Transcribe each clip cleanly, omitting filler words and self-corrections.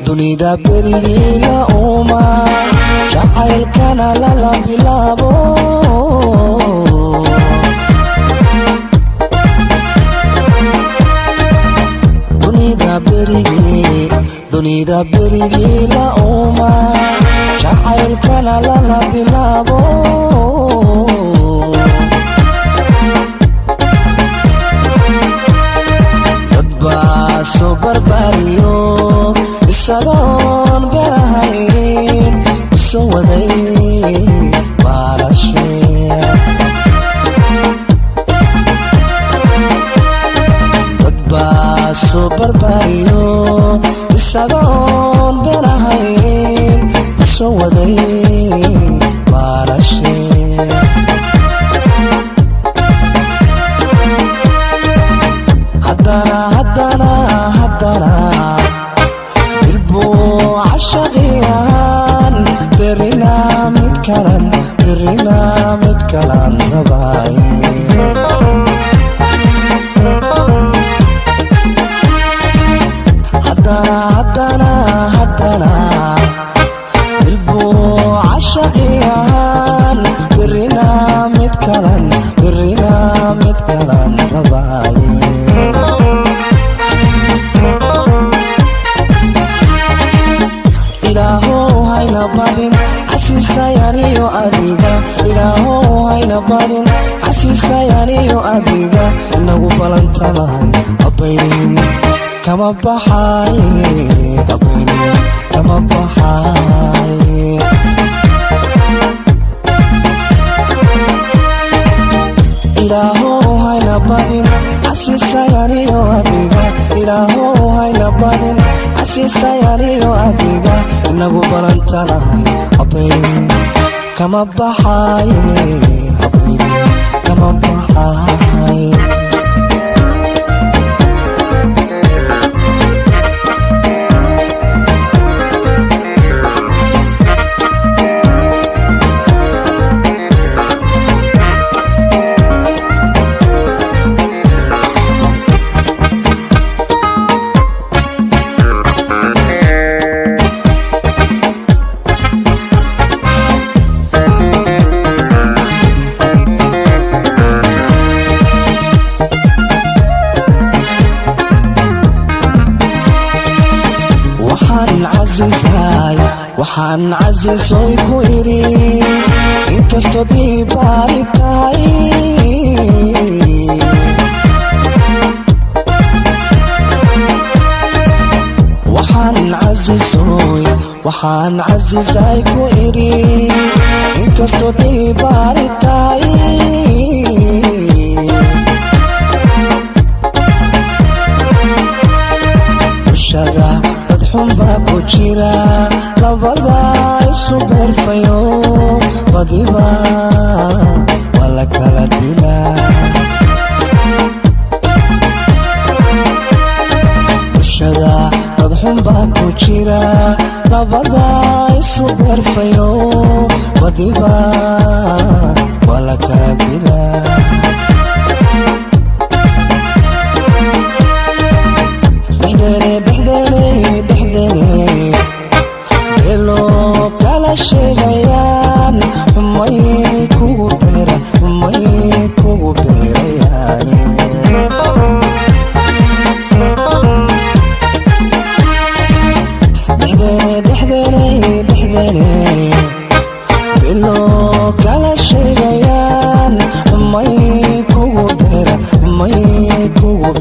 dunida berigii la uuma jacaylkana lala bilaabo dunida berigii la uuma jacaylkana lala bilaabo soo barbaariyo isagoon barahayn soo waday barashee dad baa soo barbaariyo isagoon barahayn soo waday barashee haddana bilbuu cashaqiyaan berina mid kalan rabaaye haddana bilbuu cashaqiyaan berina mid kalan rabaaye ilaahow hayna badin xasiisayaniyo adiga ilaahow hayna badin xasiisayaniyo adiga inagu balantanahay habaynin kama baxaaye habaynin kama baxaaye ilaahow hayna badin xasiisayaniyo adiga ilaahow hayna badin xasiisayaniyo adiga inagu balantanahay habaynin kama baxaaye habaynin kama baxaaye waxaan casiisoy ku idhi inkastoo diibaari tahay waxaan casiisay ku idhi inkastoo diibaari tahay bulshada dad xunbaa ku jira labada isu beerfayo badiba waa la kala dilaa bulshada dad xunbaa ku jira labada isu beerfayo badiba waa la kala dilaa elo kala sheegayaan xumay kugu beerayaan dhexdeene elo kala sheegayaan xumay kugu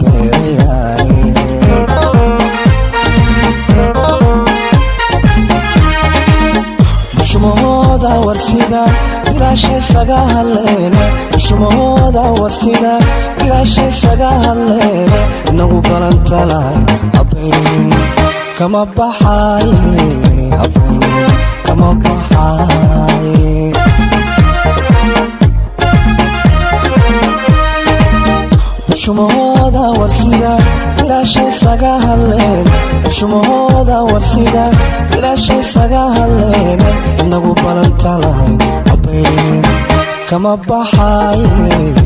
beerayaan shumahooda warsida bilaashay saga hadleene shumahooda warsida bilaashay saga hadleene inagu balantanahay habaynin kama baxaaye habaynin kama baxaaye shumahooda warsida bilaashay saga hadleene shumahooda warsida bilaashay saga hadleene inagu balantanahay habaynin kama baxaaye